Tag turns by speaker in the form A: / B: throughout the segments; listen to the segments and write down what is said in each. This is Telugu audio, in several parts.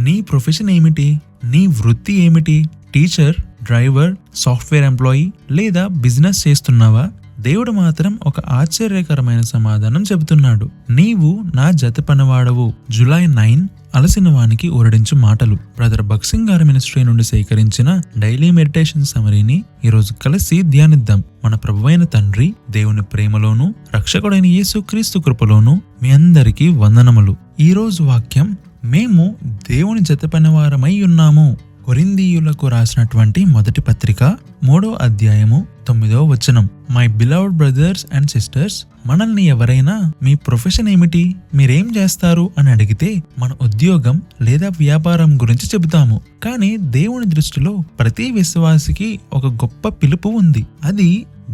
A: నీ ప్రొఫెషన్ ఏమిటి? నీ వృత్తి ఏమిటి? టీచర్, డ్రైవర్, సాఫ్ట్వేర్ ఎంప్లాయీ లేదా బిజినెస్ చేస్తున్నావా? దేవుడు మాత్రం ఒక ఆశ్చర్యకరమైన సమాధానం చెబుతున్నాడు. నీవు నా జత పనివాడవు. జూలై 9 అలసిన వానికి ఊరడించు మాటలు. బ్రదర్ భక్సింగ్ గారి మినిస్ట్రీ నుండి సేకరించిన డైలీ మెడిటేషన్ సమరీని ఈరోజు కలిసి ధ్యానిద్దాం. మన ప్రభువైన తండ్రి దేవుని ప్రేమలోను రక్షకుడైన యేసు క్రీస్తు కృపలోను మీ అందరికీ వందనములు. ఈ రోజు వాక్యం, మేము దేవుని జత పనివారమై ఉన్నాము. కొరింథీయులకు రాసినటువంటి మొదటి పత్రిక 3వ అధ్యాయము 9వ వచనం. My beloved brothers and sisters, మనల్ని ఎవరైనా మీ ప్రొఫెషన్ ఏమిటి, మీరేం చేస్తారు అని అడిగితే మన ఉద్యోగం లేదా వ్యాపారం గురించి చెబుతాము. కానీ దేవుని దృష్టిలో ప్రతి విశ్వాసికి ఒక గొప్ప పిలుపు ఉంది. అది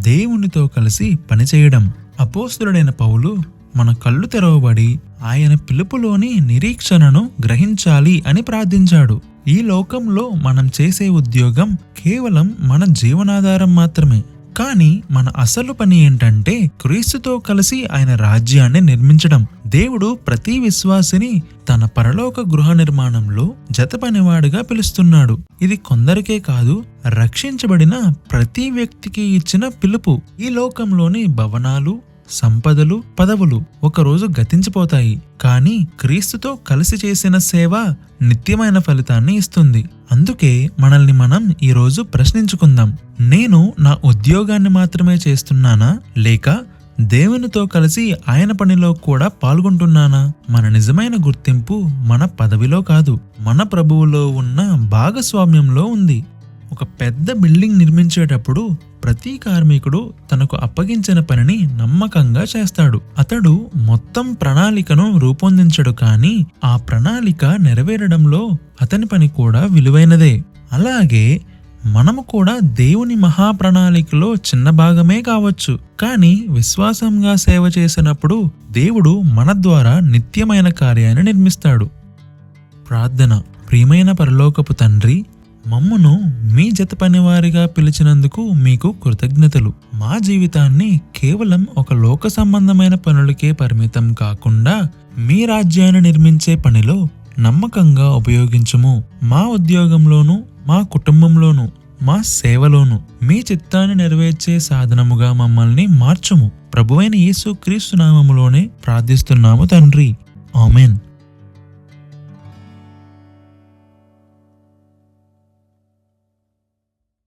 A: దేవునితో కలిసి పనిచేయడం. అపోస్తలుడైన పౌలు మన కళ్ళు తెరవబడి ఆయన పిలుపులోని నిరీక్షణను గ్రహించాలి అని ప్రార్థించాడు. ఈ లోకంలో మనం చేసే ఉద్యోగం కేవలం మన జీవనాధారం మాత్రమే. కానీ మన అసలు పని ఏంటంటే క్రీస్తుతో కలిసి ఆయన రాజ్యాన్ని నిర్మించడం. దేవుడు ప్రతి విశ్వాసిని తన పరలోక గృహ నిర్మాణంలో జత పనివాడిగా పిలుస్తున్నాడు. ఇది కొందరికే కాదు, రక్షించబడిన ప్రతి వ్యక్తికి ఇచ్చిన పిలుపు. ఈ లోకంలోని భవనాలు, సంపదలు, పదవులు ఒకరోజు గతించిపోతాయి. కానీ క్రీస్తుతో కలిసి చేసిన సేవ నిత్యమైన ఫలితాన్ని ఇస్తుంది. అందుకే మనల్ని మనం ఈరోజు ప్రశ్నించుకుందాం. నేను నా ఉద్యోగాన్ని మాత్రమే చేస్తున్నానా, లేక దేవునితో కలిసి ఆయన పనిలో కూడా పాల్గొంటున్నానా? మన నిజమైన గుర్తింపు మన పదవిలో కాదు, మన ప్రభువులో ఉన్న భాగస్వామ్యంలో ఉంది. ఒక పెద్ద బిల్డింగ్ నిర్మించేటప్పుడు ప్రతి కార్మికుడు తనకు అప్పగించిన పనిని నమ్మకంగా చేస్తాడు. అతడు మొత్తం ప్రణాళికను రూపొందించడు, కానీ ఆ ప్రణాళిక నెరవేరడంలో అతని పని కూడా విలువైనదే. అలాగే మనము కూడా దేవుని మహాప్రణాళికలో చిన్న భాగమే కావచ్చు, కానీ విశ్వాసంగా సేవ చేసినప్పుడు దేవుడు మన ద్వారా నిత్యమైన కార్యాన్ని నిర్మిస్తాడు. ప్రార్థన. ప్రియమైన పరలోకపు తండ్రి, మమ్మును మీ జత పనివారిగా పిలిచినందుకు మీకు కృతజ్ఞతలు. మా జీవితాన్ని కేవలం ఒక లోక సంబంధమైన పనులకే పరిమితం కాకుండా మీ రాజ్యాన్ని నిర్మించే పనిలో నమ్మకంగా ఉపయోగించుము. మా ఉద్యోగంలోను, మా కుటుంబంలోను, మా సేవలోను మీ చిత్తాన్ని నెరవేర్చే సాధనముగా మమ్మల్ని మార్చుము. ప్రభువైన యేసు క్రీస్తు నామములోనే ప్రార్థిస్తున్నాము తండ్రి. ఆమేన్.